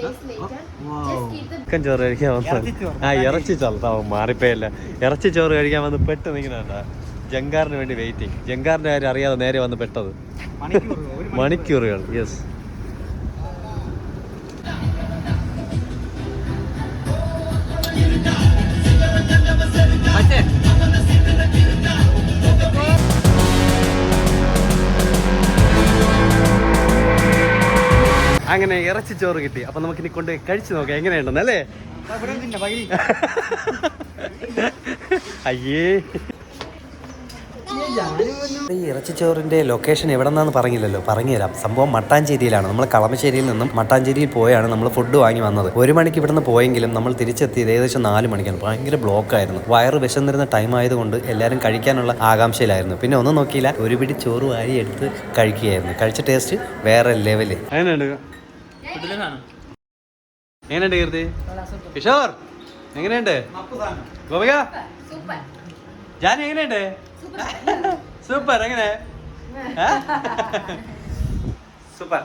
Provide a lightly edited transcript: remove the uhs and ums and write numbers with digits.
Chicken ചോറ് കഴിക്കാൻ വന്നു. ഇറച്ചി ചോറ് മാറിപ്പോയല്ല. ഇറച്ചി ചോറ് കഴിക്കാൻ വന്ന് പെട്ട് നിൽക്കുന്നുണ്ട. ജങ്കാറിന് വേണ്ടി വെയിറ്റിംഗ്. ജങ്കാറിന്റെ കാര്യം അറിയാതെ നേരെ വന്ന് പെട്ടത്. മണിക്കൂറുകൾ. യെസ്. അങ്ങനെ ഇറച്ചി ചോറ് കിട്ടി. അപ്പൊ നമുക്ക് ഇനി കൊണ്ട് കഴിച്ചു നോക്കാം എങ്ങനെയുണ്ടെന്ന് അല്ലേ. അയ്യേ, ഈ ഇറച്ചിച്ചോറിന്റെ ലൊക്കേഷൻ എവിടെ നിന്നാന്ന് പറഞ്ഞില്ലല്ലോ, പറഞ്ഞുതരാം. സംഭവം മട്ടാഞ്ചേരിയിലാണ്. നമ്മൾ കളമശ്ശേരിയിൽ നിന്നും മട്ടാഞ്ചേരിയിൽ പോയാണ് നമ്മൾ ഫുഡ് വാങ്ങി വന്നത്. 1 മണിക്ക് ഇവിടുന്ന് പോയെങ്കിലും നമ്മൾ തിരിച്ചെത്തിയത് ഏകദേശം 4 മണിക്കാണ്. ഭയങ്കര ബ്ലോക്കായിരുന്നു. വയറ് വിശന്നിരുന്ന ടൈം ആയതുകൊണ്ട് എല്ലാവരും കഴിക്കാനുള്ള ആകാംക്ഷയിലായിരുന്നു. പിന്നെ ഒന്നും നോക്കിയില്ല, ഒരു പിടി ചോറ് വാരി എടുത്ത് കഴിക്കുകയായിരുന്നു. കഴിച്ച ടേസ്റ്റ് വേറെ ലെവല്. എങ്ങനെയുണ്ട് കീർത്തി? കിഷോർ എങ്ങനെയുണ്ട്? ഗോപിക ജാൻ എങ്ങനെയുണ്ട്? സൂപ്പർ. എങ്ങനെ? സൂപ്പർ.